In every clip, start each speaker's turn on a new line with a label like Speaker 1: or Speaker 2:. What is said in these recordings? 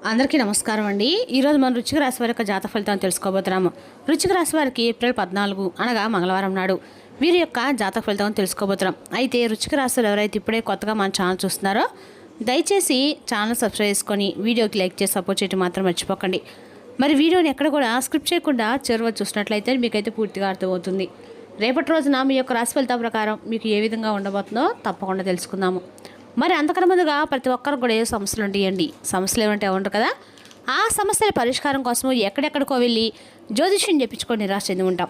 Speaker 1: అందరికీ నమస్కారం అండి. ఈరోజు మనం వృశ్చిక రాశి వారి యొక్క జాతక ఫలితాలను తెలుసుకోబోతున్నాము. వృశ్చిక రాశి వారికి ఏప్రిల్ 14 అనగా మంగళవారం నాడు వీరి యొక్క జాతక ఫలితాలను తెలుసుకోబోతున్నాం. అయితే వృశ్చిక రాశులు ఎవరైతే ఇప్పుడే కొత్తగా మన ఛానల్ చూస్తున్నారో దయచేసి ఛానల్ సబ్స్క్రైబ్ చేసుకొని వీడియోకి లైక్ చేసి సపోర్ట్ చేయడం మాత్రం మర్చిపోకండి. మరి వీడియోని ఎక్కడ కూడా స్క్రిప్ట్ చేయకుండా చివరి చూసినట్లయితే మీకైతే పూర్తిగా అర్థమవుతుంది. రేపటి రోజున మీ యొక్క రాశి ఫలితాల ప్రకారం మీకు ఏ విధంగా ఉండబోతుందో తప్పకుండా తెలుసుకుందాము. మరి అంతకన్నా ముందుగా ప్రతి ఒక్కరికి కూడా ఏ సమస్యలు ఉంటాయండి. సమస్యలు ఏమంటే ఉంటారు కదా, ఆ సమస్యల పరిష్కారం కోసం ఎక్కడెక్కడికో వెళ్ళి జ్యోతిష్యం చెప్పించుకొని నిరాశ చెంది ఉంటాం.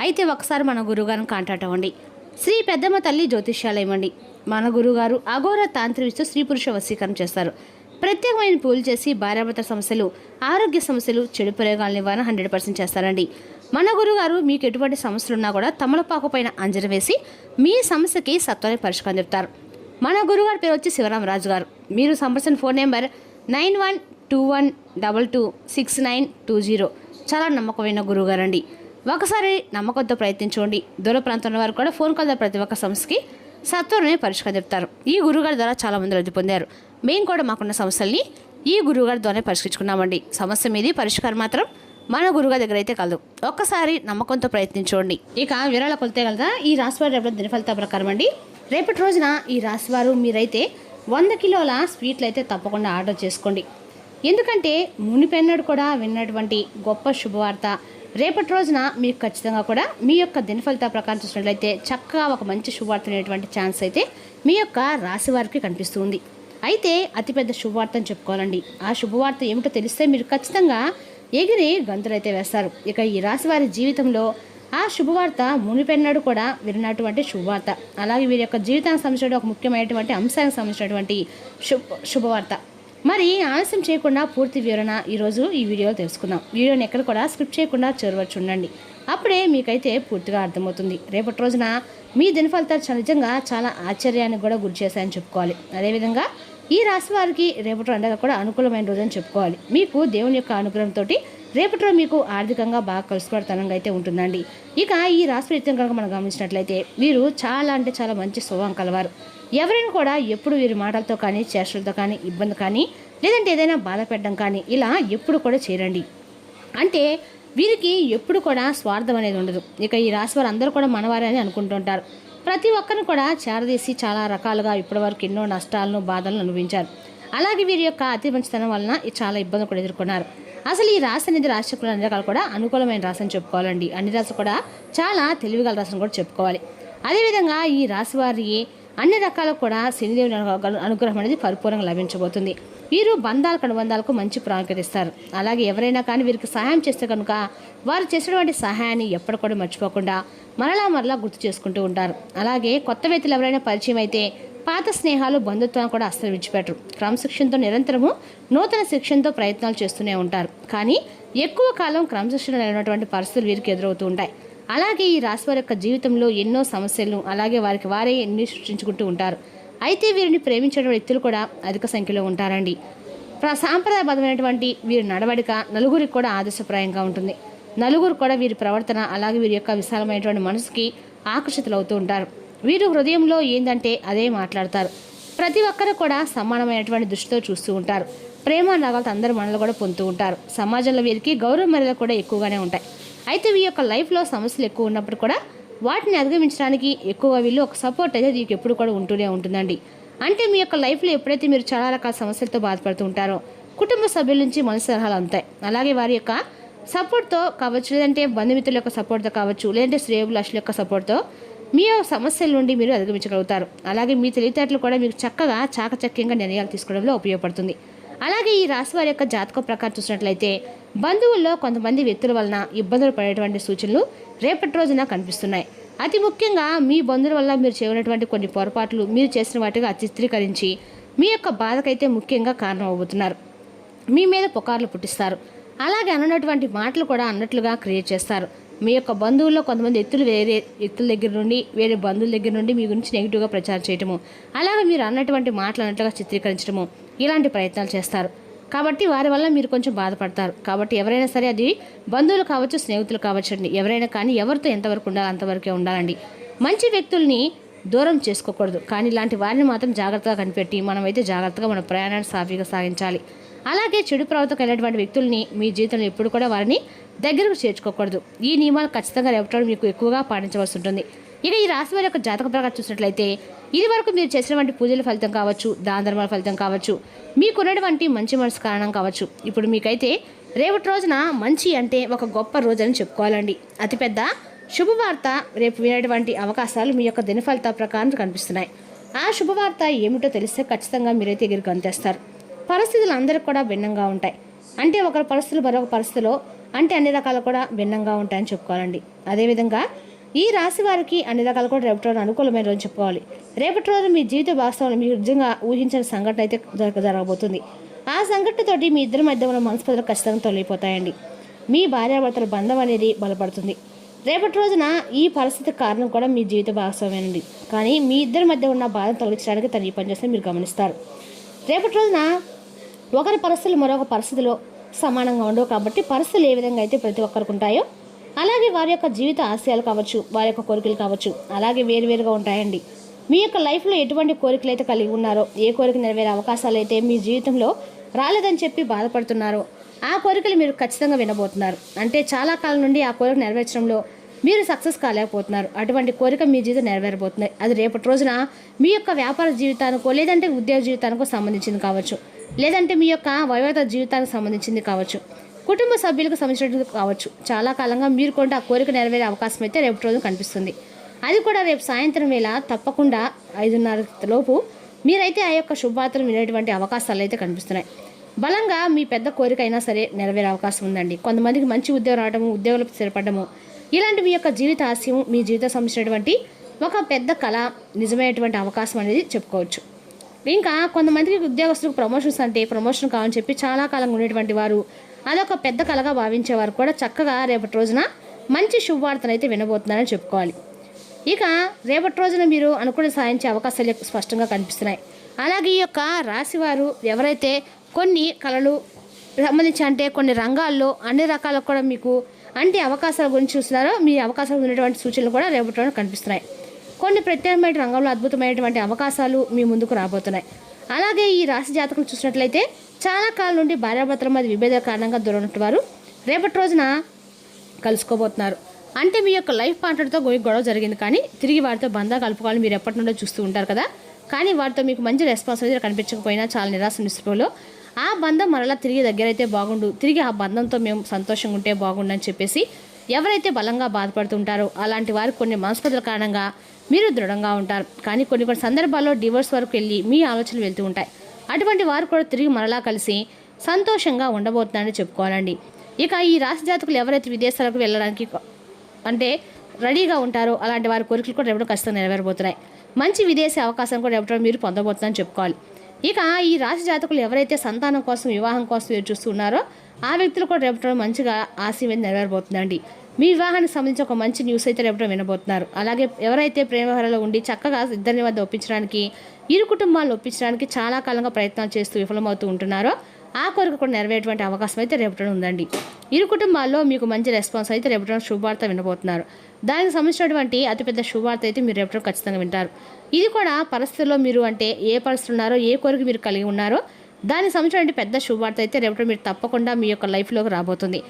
Speaker 1: అయితే ఒకసారి మన గురువుగారిని కాంటాక్ట్ అవ్వండి. శ్రీ పెద్దమ్మ తల్లి జ్యోతిష్యాలయం అండి. మన గురువుగారు అఘోర తాంత్రిస్తూ స్త్రీ పురుష వశీకరణ చేస్తారు. ప్రత్యేకమైన పూజలు చేసి భార్యాభర్తల సమస్యలు, ఆరోగ్య సమస్యలు, చెడు ప్రయోగాల నివారణ 100% చేస్తారండి. మన గురుగారు మీకు ఎటువంటి సమస్యలు ఉన్నా కూడా తమలపాకు పైన అంజన వేసి మీ సమస్యకి సత్వరమే పరిష్కారం చెప్తారు. మన గురుగారి పేరు వచ్చి శివరామరాజు గారు. మీరు సంప్రదించిన ఫోన్ నెంబర్ 9121226920. చాలా నమ్మకమైన గురువుగారు అండి. ఒకసారి నమ్మకంతో ప్రయత్నించుకోండి. దూర ప్రాంతంలో వారు కూడా ఫోన్ కాల్ ద్వారా ప్రతి ఒక్క సమస్యకి సత్వరమే పరిష్కారం చెప్తారు. ఈ గురువుగారి ద్వారా చాలామంది లబ్ధి పొందారు. మేము కూడా మాకున్న సమస్యల్ని ఈ గురువుగారి ద్వారానే పరిష్కరించుకున్నామండి. సమస్య మీది పరిష్కారం మాత్రం మన గురువుగారి దగ్గర అయితే కలదు. ఒక్కసారి నమ్మకంతో ప్రయత్నించుకోండి. ఇక వివరాల కొలితే కలదా ఈ రాశివారి రేపటి దినఫలితాల ప్రకారం అండి. రేపటి రోజున ఈ రాశివారు మీరైతే 100 కిలోల స్వీట్లు అయితే తప్పకుండా ఆర్డర్ చేసుకోండి. ఎందుకంటే మునిపెన్నడు కూడా విన్నటువంటి గొప్ప శుభవార్త రేపటి రోజున మీకు ఖచ్చితంగా కూడా మీ యొక్క దినఫలితాల ప్రకారం చూసినట్లయితే చక్కగా ఒక మంచి శుభవార్త అనేటువంటి ఛాన్స్ అయితే మీ యొక్క రాశి వారికి కనిపిస్తుంది. అయితే అతిపెద్ద శుభవార్త అని చెప్పుకోవాలండి. ఆ శుభవార్త ఏమిటో తెలిస్తే మీరు ఖచ్చితంగా ఎగిరి గంతులైతే వేస్తారు. ఇక ఈ రాశి వారి జీవితంలో ఆ శుభవార్త మునిపెన్నడు కూడా విన్నటువంటి శుభవార్త. అలాగే వీరి యొక్క జీవితానికి సంబంధించిన ఒక ముఖ్యమైనటువంటి అంశానికి సంబంధించినటువంటి శుభవార్త. మరి ఆలస్యం చేయకుండా పూర్తి వివరణ ఈరోజు ఈ వీడియోలో తెలుసుకుందాం. వీడియోని ఎక్కడ కూడా స్క్రిప్ట్ చేయకుండా చేరవచ్చు ఉండండి. అప్పుడే మీకైతే పూర్తిగా అర్థమవుతుంది. రేపటి రోజున మీ దినఫలితాలు నిజంగా చాలా ఆశ్చర్యానికి కూడా గురి చేశాయని చెప్పుకోవాలి. అదేవిధంగా ఈ రాశి వారికి రేపటి పండుగ కూడా అనుకూలమైన రోజు అని చెప్పుకోవాలి. మీకు దేవుని యొక్క అనుగ్రహంతో రేపటి రోజు మీకు ఆర్థికంగా బాగా కలిసిపడతనంగా అయితే ఉంటుందండి. ఇక ఈ రాశి రీత్యం కనుక మనం గమనించినట్లయితే వీరు చాలా అంటే చాలా మంచి స్వభావం కలవారు. ఎవరైనా కూడా ఎప్పుడు వీరి మాటలతో కానీ చేష్టలతో కానీ ఇబ్బంది కానీ లేదంటే ఏదైనా బాధ పెట్టడం కానీ ఇలా ఎప్పుడు కూడా చేయరండి. అంటే వీరికి ఎప్పుడు కూడా స్వార్థం అనేది ఉండదు. ఇక ఈ రాశి వారు అందరూ కూడా మనవారే అని అనుకుంటుంటారు. ప్రతి ఒక్కరిని కూడా చేరదీసి చాలా రకాలుగా ఇప్పటివరకు ఎన్నో నష్టాలను బాధలను అనుభవించారు. అలాగే వీరి యొక్క అతి మంచితనం వలన చాలా ఇబ్బందులు కూడా ఎదుర్కొన్నారు. అసలు ఈ రాశి అనేది రాశికులు అన్ని రకాలు కూడా అనుకూలమైన రాశి అని చెప్పుకోవాలండి. అన్ని రాశులు కూడా చాలా తెలివిగల రాశిని కూడా చెప్పుకోవాలి. అదేవిధంగా ఈ రాశి వారి అన్ని రకాలు కూడా శనిదేవుని అనుగ్రహం అనేది పరిపూర్ణంగా లభించబోతుంది. వీరు బంధాలకు అనుబంధాలకు మంచి ప్రాముఖ్యత ఇస్తారు. అలాగే ఎవరైనా కానీ వీరికి సహాయం చేస్తే కనుక వారు చేసినటువంటి సహాయాన్ని ఎప్పుడు కూడా మర్చిపోకుండా మరలా గుర్తు చేసుకుంటూ ఉంటారు. అలాగే కొత్త వ్యక్తులు ఎవరైనా పరిచయం అయితే పాత స్నేహాలు బంధుత్వాన్ని కూడా అస్సలు విడిచిపెట్టరు. క్రమశిక్షణతో నిరంతరము నూతన శిక్షణతో ప్రయత్నాలు చేస్తూనే ఉంటారు. కానీ ఎక్కువ కాలం క్రమశిక్షణ లేనటువంటి పరిస్థితులు వీరికి ఎదురవుతూ ఉంటాయి. అలాగే ఈ రాశి వారి యొక్క జీవితంలో ఎన్నో సమస్యలు అలాగే వారికి వారే ఎన్ని సృష్టించుకుంటూ ఉంటారు. అయితే వీరిని ప్రేమించే వ్యక్తులు కూడా అధిక సంఖ్యలో ఉంటారండి. సాంప్రదాయబద్ధమైనటువంటి వీరి నడవడిక నలుగురికి కూడా ఆదర్శప్రాయంగా ఉంటుంది. నలుగురు కూడా వీరి ప్రవర్తన అలాగే వీరి యొక్క విశాలమైనటువంటి మనసుకి ఆకర్షితులవుతూ ఉంటారు. వీరు హృదయంలో ఏందంటే అదే మాట్లాడతారు. ప్రతి ఒక్కరు కూడా సమానమైనటువంటి దృష్టితో చూస్తూ ఉంటారు. ప్రేమ రాగాలతో అందరూ మనలో కూడా పొందుతూ ఉంటారు. సమాజంలో వీరికి గౌరవ మర్యాదలు కూడా ఎక్కువగానే ఉంటాయి. అయితే వీరి యొక్క లైఫ్లో సమస్యలు ఎక్కువ ఉన్నప్పుడు కూడా వాటిని అధిగమించడానికి ఎక్కువగా వీళ్ళు ఒక సపోర్ట్ అయితే వీరికి ఎప్పుడు కూడా ఉంటూనే ఉంటుందండి. అంటే మీ యొక్క లైఫ్లో ఎప్పుడైతే మీరు చాలా రకాల సమస్యలతో బాధపడుతూ ఉంటారో కుటుంబ సభ్యుల నుంచి మనసు సలహాలు అందుతాయి. అలాగే వారి యొక్క సపోర్ట్తో కావచ్చు, లేదంటే బంధుమిత్రుల యొక్క సపోర్ట్తో కావచ్చు, లేదంటే శ్రేయోభిలాషుల యొక్క సపోర్ట్తో మీ సమస్యల నుండి మీరు అధిగమించగలుగుతారు. అలాగే మీ తెలివితేటలు కూడా మీకు చక్కగా చాకచక్యంగా నిర్ణయాలు తీసుకోవడంలో ఉపయోగపడుతుంది. అలాగే ఈ రాశి వారి యొక్క జాతకం ప్రకారం చూసినట్లయితే బంధువుల్లో కొంతమంది వ్యక్తుల వలన ఇబ్బందులు పడేటువంటి సూచనలు రేపటి రోజున కనిపిస్తున్నాయి. అతి ముఖ్యంగా మీ బంధువుల వల్ల మీరు చేయనటువంటి కొన్ని పొరపాట్లు మీరు చేసిన వాటిగా చిత్రీకరించి మీ యొక్క బాధకైతే ముఖ్యంగా కారణం అవబోతున్నారు. మీ మీద పుకార్లు పుట్టిస్తారు. అలాగే అన్నటువంటి మాటలు కూడా అన్నట్లుగా క్రియేట్ చేస్తారు. మీ యొక్క బంధువుల్లో కొంతమంది వేరే వ్యక్తుల దగ్గర నుండి వేరే బంధువుల దగ్గర నుండి మీ గురించి నెగిటివ్గా ప్రచారం చేయటము, అలాగే మీరు అన్నటువంటి మాటలు అన్నట్లుగా చిత్రీకరించడము ఇలాంటి ప్రయత్నాలు చేస్తారు. కాబట్టి వారి వల్ల మీరు కొంచెం బాధపడతారు. కాబట్టి ఎవరైనా సరే అది బంధువులు కావచ్చు స్నేహితులు కావచ్చు అండి, ఎవరైనా కానీ ఎవరితో ఎంతవరకు ఉండాలో అంతవరకే ఉండాలండి. మంచి వ్యక్తుల్ని దూరం చేసుకోకూడదు. కానీ ఇలాంటి వారిని మాత్రం జాగ్రత్తగా కనిపెట్టి మనమైతే జాగ్రత్తగా మన ప్రయాణాన్ని సాఫీగా సాగించాలి. అలాగే చెడు ప్రవర్తనకు వెళ్ళేటువంటి వ్యక్తుల్ని మీ జీవితంలో ఎప్పుడు కూడా వారిని దగ్గరకు చేర్చుకోకూడదు. ఈ నియమాలు ఖచ్చితంగా రేపటి మీకు ఎక్కువగా పాటించవలసి ఉంటుంది. ఇక ఈ రాశి వారి యొక్క జాతక ప్రకారం చూసినట్లయితే ఇది వరకు మీరు చేసినటువంటి పూజల ఫలితం కావచ్చు, దాన ధర్మాల ఫలితం కావచ్చు, మీకున్నటువంటి మంచి మనసు కారణం కావచ్చు. ఇప్పుడు మీకైతే రేపటి రోజున మంచి అంటే ఒక గొప్ప రోజు అని చెప్పుకోవాలండి. అతిపెద్ద శుభవార్త రేపు వినేటువంటి అవకాశాలు మీ యొక్క దిన ఫలితాల ప్రకారం కనిపిస్తున్నాయి. ఆ శుభవార్త ఏమిటో తెలిస్తే ఖచ్చితంగా మీరైతే ఎగిరికి అంతేస్తారు. పరిస్థితులు అందరికి కూడా భిన్నంగా ఉంటాయి. అంటే ఒకరి పరిస్థితులు మరొక పరిస్థితిలో అంటే అన్ని రకాలు కూడా భిన్నంగా ఉంటాయని చెప్పుకోవాలండి. అదేవిధంగా ఈ రాశి వారికి అన్ని రకాలు కూడా రేపటి రోజు అనుకూలమైన రోజు చెప్పుకోవాలి. రేపటి రోజు మీ జీవిత వాస్తవంలో మీరు నిజంగా ఊహించిన సంఘటన అయితే జరగబోతుంది. ఆ సంఘటనతోటి మీ ఇద్దరి మధ్య ఉన్న మనస్పర్ధలు ఖచ్చితంగా తొలగిపోతాయండి. మీ భార్యాభర్తల బంధం అనేది బలపడుతుంది. రేపటి రోజున ఈ పరిస్థితి కారణం కూడా మీ జీవిత భాగస్వామేనండి. కానీ మీ ఇద్దరి మధ్య ఉన్న బాధను తొలగించడానికి తను ఈ పని చేస్తే మీరు గమనిస్తారు. రేపటి రోజున ఒకరి పరిస్థితులు మరొక పరిస్థితిలో సమానంగా ఉండవు. కాబట్టి పరిస్థితులు ఏ విధంగా అయితే ప్రతి ఒక్కరికి ఉంటాయో అలాగే వారి యొక్క జీవిత ఆశయాలు కావచ్చు, వారి యొక్క కోరికలు కావచ్చు అలాగే వేరువేరుగా ఉంటాయండి. మీ యొక్క లైఫ్లో ఎటువంటి కోరికలు అయితే కలిగి ఉన్నారో, ఏ కోరిక నెరవేరే అవకాశాలు అయితే మీ జీవితంలో రాలేదని చెప్పి బాధపడుతున్నారో ఆ కోరికలు మీరు ఖచ్చితంగా వినబోతున్నారు. అంటే చాలా కాలం నుండి ఆ కోరిక నెరవేర్చడంలో మీరు సక్సెస్ కాలేకపోతున్నారు. అటువంటి కోరిక మీ జీవితం నెరవేరబోతుంది. అది రేపటి రోజున మీ యొక్క వ్యాపార జీవితానికో లేదంటే ఉద్యోగ జీవితానికో సంబంధించింది కావచ్చు, లేదంటే మీ యొక్క వైవాహిక జీవితానికి సంబంధించింది కావచ్చు, కుటుంబ సభ్యులకు సంబంధించినది కావచ్చు. చాలా కాలంగా మీరు కొంటే ఆ కోరిక నెరవేరే అవకాశం అయితే రేపటి రోజు కనిపిస్తుంది. అది కూడా రేపు సాయంత్రం వేళ తప్పకుండా 5:30 లోపు మీరైతే ఆ యొక్క శుభవార్తలు వినేటువంటి అవకాశాలు అయితే కనిపిస్తున్నాయి. బలంగా మీ పెద్ద కోరిక అయినా సరే నెరవేరే అవకాశం ఉందండి. కొంతమందికి మంచి ఉద్యోగం రావడము, ఉద్యోగాలు స్థిరపడము ఇలాంటి మీ యొక్క జీవిత ఆశయం, మీ జీవితం సంబంధించినటువంటి ఒక పెద్ద కళ నిజమైనటువంటి అవకాశం అనేది చెప్పుకోవచ్చు. ఇంకా కొంతమందికి ఉద్యోగస్తులకు ప్రమోషన్స్ అంటే ప్రమోషన్ కావాలని చెప్పి చాలా కాలంగా ఉండేటువంటి వారు అదొక పెద్ద కళగా భావించేవారు కూడా చక్కగా రేపటి రోజున మంచి శుభవార్తను అయితే వినబోతున్నారని చెప్పుకోవాలి. ఇక రేపటి రోజున మీరు అనుకుని సాధించే అవకాశాలు స్పష్టంగా కనిపిస్తున్నాయి. అలాగే ఈ యొక్క రాశివారు ఎవరైతే కొన్ని కళలు సంబంధించి అంటే కొన్ని రంగాల్లో అన్ని రకాలకు కూడా మీకు అంటే అవకాశాల గురించి చూస్తున్నారో మీ అవకాశాలు ఉన్నటువంటి సూచనలు కూడా రేపటి రోజున కనిపిస్తున్నాయి. కొన్ని ప్రత్యేకమైన రంగంలో అద్భుతమైనటువంటి అవకాశాలు మీ ముందుకు రాబోతున్నాయి. అలాగే ఈ రాశి జాతకులు చూసినట్లయితే చాలా కాలం నుండి భార్యాభర్తల మధ్య విభేద కారణంగా దూరన్నట్టు వారు రేపటి రోజున కలుసుకోబోతున్నారు. అంటే మీ యొక్క లైఫ్ పార్ట్నర్తో గొడవ జరిగింది కానీ తిరిగి వారితో బంధం కలుపుకోవాలని మీరు ఎప్పటి నుండో చూస్తూ ఉంటారు కదా. కానీ వారితో మీకు మంచి రెస్పాన్సిబిలిటీ కనిపించకపోయినా చాలా నిరాశ నిస్పృహలో ఆ బంధం మరలా తిరిగి దగ్గరైతే బాగుండు, తిరిగి ఆ బంధంతో మేము సంతోషంగా ఉంటే బాగుండు అని చెప్పేసి ఎవరైతే బలంగా బాధపడుతుంటారో అలాంటి వారికి కొన్ని మనస్పర్ధల కారణంగా మీరు దృఢంగా ఉంటారు. కానీ కొన్ని సందర్భాల్లో డివోర్స్ వరకు వెళ్ళి మీ ఆలోచనలు వెళ్తూ ఉంటాయి. అటువంటి వారు కూడా తిరిగి మరలా కలిసి సంతోషంగా ఉండబోతున్నారని చెప్పుకోవాలండి. ఇక ఈ రాశి జాతకులు ఎవరైతే విదేశాలకు వెళ్ళడానికి అంటే రెడీగా ఉంటారో అలాంటి వారి కోరికలు కూడా రేపటి ఖచ్చితంగా నెరవేరబోతున్నాయి. మంచి విదేశీ అవకాశం కూడా రేపటి మీరు పొందబోతున్నారని చెప్పుకోవాలి. ఇక ఈ రాశి జాతకులు ఎవరైతే సంతానం కోసం, వివాహం కోసం ఎదురు చూస్తున్నారో ఆ వ్యక్తులు కూడా రేపటి మంచిగా ఆశీర్వాదం నెరవేరబోతుందండి. మీ వివాహానికి సంబంధించి ఒక మంచి న్యూస్ అయితే రేపటి వినబోతున్నారు. అలాగే ఎవరైతే ప్రేమ వ్యవహారాల్లో ఉండి చక్కగా ఇద్దరిని వద్ద ఒప్పించడానికి, ఇరు కుటుంబాలను ఒప్పించడానికి చాలా కాలంగా ప్రయత్నాలు చేస్తూ విఫలమవుతూ ఉంటున్నారో ఆ కోరిక కూడా నెరవేరేటువంటి అవకాశం అయితే రేపటి ఉందండి. ఇరు కుటుంబాల్లో మీకు మంచి రెస్పాన్స్ అయితే రేపటి శుభవార్త వినబోతున్నారు. దానికి సంబంధించినటువంటి అతిపెద్ద శుభవార్త అయితే మీరు రేపటి ఖచ్చితంగా వింటారు. ఇది కూడా పరిస్థితుల్లో మీరు అంటే ఏ పరిస్థితులు ఉన్నారో, ఏ కోరిక మీరు కలిగి ఉన్నారో దానికి సంబంధించినటువంటి పెద్ద శుభవార్త అయితే రేపటి మీరు తప్పకుండా మీ యొక్క లైఫ్లోకి రాబోతుంది.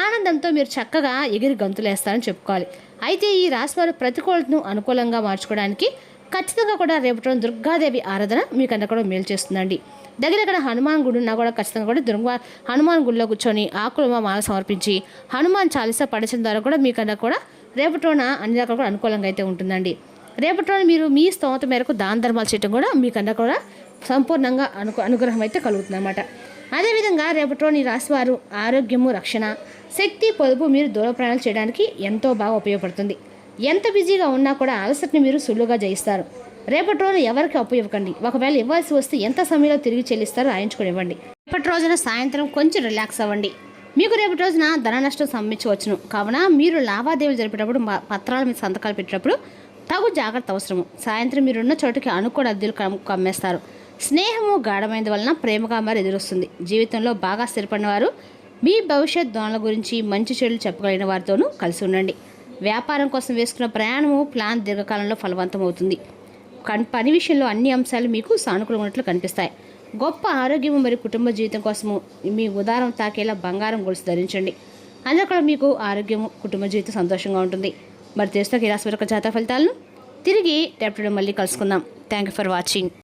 Speaker 1: ఆనందంతో మీరు చక్కగా ఎగిరి గంతులేస్తారని చెప్పుకోవాలి. అయితే ఈ రాశివారు ప్రతికూలతను అనుకూలంగా మార్చుకోవడానికి ఖచ్చితంగా కూడా రేపటి దుర్గాదేవి ఆరాధన మీకన్నా కూడా మేలు చేస్తుందండి. దగ్గర హనుమాన్ గుడి ఉన్నా కూడా ఖచ్చితంగా కూడా హనుమాన్ గుడిలో కూర్చొని ఆకుల మాల సమర్పించి హనుమాన్ చాలీసా పడిచిన ద్వారా కూడా మీకన్నా కూడా రేపటి రోజున అన్ని రకాలు కూడా అనుకూలంగా అయితే ఉంటుందండి. రేపటి రోజు మీరు మీ స్తోమత మేరకు దాన ధర్మాలు చేయడం కూడా మీకన్నా కూడా సంపూర్ణంగా అనుగ్రహం అయితే కలుగుతుంది అన్నమాట. అదేవిధంగా రేపటి రోజు ఈ రాశివారు ఆరోగ్యము, రక్షణ, శక్తి, పొదుపు మీరు దూర ప్రయాణాలు చేయడానికి ఎంతో బాగా ఉపయోగపడుతుంది. ఎంత బిజీగా ఉన్నా కూడా అలసటని మీరు సులువుగా జయిస్తారు. రేపటి రోజు ఎవరికి అప్పు ఇవ్వకండి. ఒకవేళ ఇవ్వాల్సి వస్తే ఎంత సమయంలో తిరిగి చెల్లిస్తారో రాయించుకొని ఇవ్వండి. రేపటి రోజున సాయంత్రం కొంచెం రిలాక్స్ అవ్వండి. మీకు రేపటి రోజున ధన నష్టం సంభవించవచ్చును. కావున మీరు లావాదేవీలు జరిపేటప్పుడు పత్రాల మీద సంతకాలు పెట్టేటప్పుడు తగు జాగ్రత్త అవసరము. సాయంత్రం మీరున్న చోటుకి అనుకోని అద్దెలు కమ్మేస్తారు. స్నేహము గాఢమైనది వలన ప్రేమగా మరి ఎదురొస్తుంది. జీవితంలో బాగా స్థిరపడిన వారు మీ భవిష్యత్ దోణల గురించి మంచి చెడులు చెప్పగలిగిన వారితోనూ కలిసి ఉండండి. వ్యాపారం కోసం వేసుకున్న ప్రయాణము ప్లాన్ దీర్ఘకాలంలో ఫలవంతం అవుతుంది. పని విషయంలో అన్ని అంశాలు మీకు సానుకూలంగా ఉన్నట్లు కనిపిస్తాయి. గొప్ప ఆరోగ్యము మరియు కుటుంబ జీవితం కోసము మీ ఉదారం తాకేలా బంగారం గొలుసు ధరించండి. అందులో కూడా మీకు ఆరోగ్యము, కుటుంబ జీవితం సంతోషంగా ఉంటుంది. మరి తెలుస్తాక ఈ రాశి వారి యొక్క జాతక ఫలితాలను తిరిగి రేపటి మళ్ళీ కలుసుకుందాం. Thank you for watching.